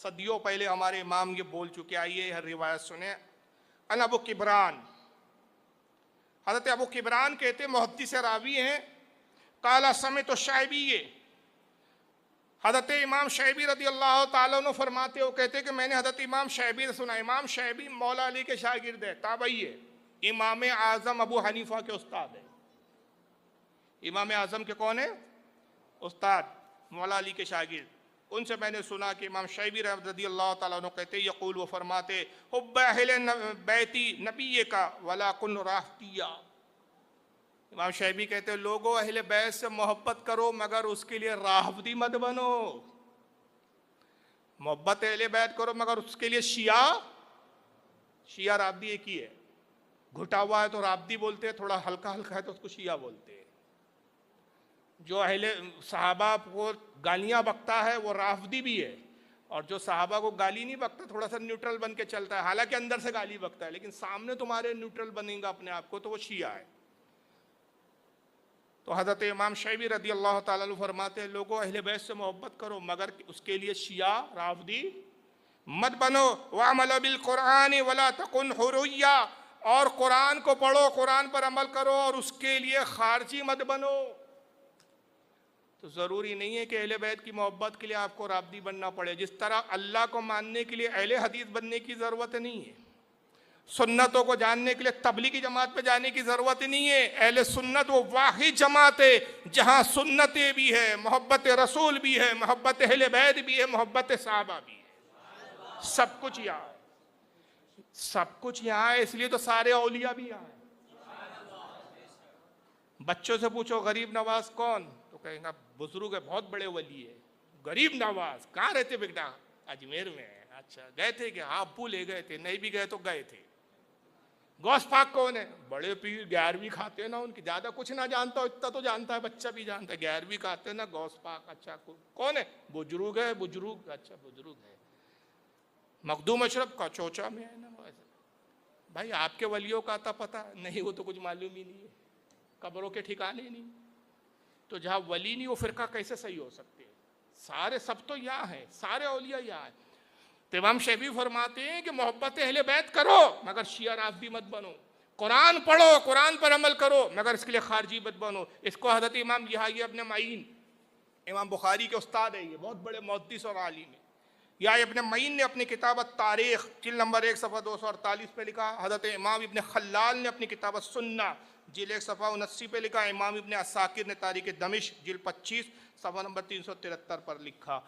सदियों पहले हमारे इमाम ये बोल चुके, आइए हर रिवायत सुने। अन अबू किबरान, हज़रत अबू किबरान कहते मुहद्दिस रावी हैं, काला समय तो शायबी, ये हज़रत इमाम शैबी रदी अल्लाह ताला अन्हु फरमाते हो, कहते कि मैंने हज़रत इमाम शैबी से सुना। इमाम शैबी मौला अली के शागिर्द है, ताबई है, इमाम आज़म अबू हनीफा के उस्ताद है। इमाम आज़म के कौन है? उस्ताद, मौला अली के शागिर्द। उनसे मैंने सुना कि इमाम शैबी रदी अल्लाह ताला अन्हु कहते यक़ूल, वो फरमाते, हुब्ब अहले बैती नबी का वला कुन राफ्तिया। इमाम शैबी कहते हैं लोगों अहले बैत से मोहब्बत करो मगर उसके लिए राहबदी मत बनो। मोहब्बत अहले बैत करो मगर उसके लिए शिया राबदी एक ही है। घुटा हुआ है तो राबदी बोलते हैं, थोड़ा हल्का हल्का है तो उसको शिया बोलते हैं। जो अहले सहाबा को गालियां बकता है वो राफदी भी है, और जो सहाबा को गाली नहीं बकता, थोड़ा सा न्यूट्रल बन के चलता है, हालांकि अंदर से गाली बकता है लेकिन सामने तुम्हारे न्यूट्रल बनेगा अपने आप को, तो वो शिया है। तो हज़रत इमाम शैबी रदी अल्लाह ताला अन्हु फरमाते हैं लोगों अहले बैत से मोहब्बत करो मगर उसके लिए शिया राफदी मत बनो। वअमल बिल कुरान वला तकुन हुरैया, और कुरान को पढ़ो, कुरान पर अमल करो और उसके लिए खारजी मत बनो। तो ज़रूरी नहीं है कि अहले बैत की मोहब्बत के लिए आपको राबदी बनना पड़े। जिस तरह अल्लाह को मानने के लिए अहले हदीस बनने की ज़रूरत नहीं है, सुन्नतों को जानने के लिए तबलीगी जमात पे जाने की ज़रूरत नहीं है। अहले सुन्नत वो वाहिद जमात है जहाँ सुन्नतें भी है, मोहब्बत रसूल भी है, मोहब्बत अहले बैत भी है, मोहब्बत सहाबा भी है, सब कुछ यहाँ है, सब कुछ यहाँ है। इसलिए तो सारे औलिया भी यहाँ है। बच्चों से पूछो गरीब नवाज कौन, तो कहेंगे बुजुर्ग है, बहुत बड़े वली है। गरीब नवाज कहाँ रहते बेटा? अजमेर में है। अच्छा, गए थे क्या? हाँ, अब्बू ले गए थे। नहीं भी गए तो गए थे। गौस पाक कौन है? बड़े पीर, 11वीं खाते हैं ना उनकी, ज्यादा कुछ ना जानता हो, इतना तो जानता है, बच्चा भी जानता है, 11वीं खाते हैं ना गौस पाक। अच्छा, कौन है? बुजुर्ग है। बुजुर्ग, अच्छा बुजुर्ग है। मखदूम अशरफ का चोचा में है ना। भाई आपके वलियों का आता पता नहीं, वो तो कुछ मालूम ही नहीं है, कब्रों के ठिकाने नहीं। तो जहाँ वली नहीं वो फिरका कैसे सही हो सकते हैं? सारे सब तो यहाँ है, सारे औलिया यहाँ है। तो इमाम शैबी फरमाते हैं कि मोहब्बत अहले बैत करो मगर शिया राफदी मत बनो। कुरान पढ़ो, कुरान पर अमल करो मगर इसके लिए खारजी मत बनो। इसको हज़रत इमाम यहाई इब्न मईन, इमाम बुखारी के उस्ताद है, ये बहुत बड़े मुहद्दिस और आलिम है। या इब्न मईन ने अपनी किताब तारीख़ जिल्द नंबर 1 सफ़ा 248 पे लिखा। हज़रत इमाम इब्न खल्लाल ने अपनी किताब सुन्ना जिल्द 1 सफ़ा 79 पे लिखा। इमाम इब्न असाकिर ने तारीख़ दमिश्क जिल्द 25 सफ़ा नंबर 373 पर लिखा।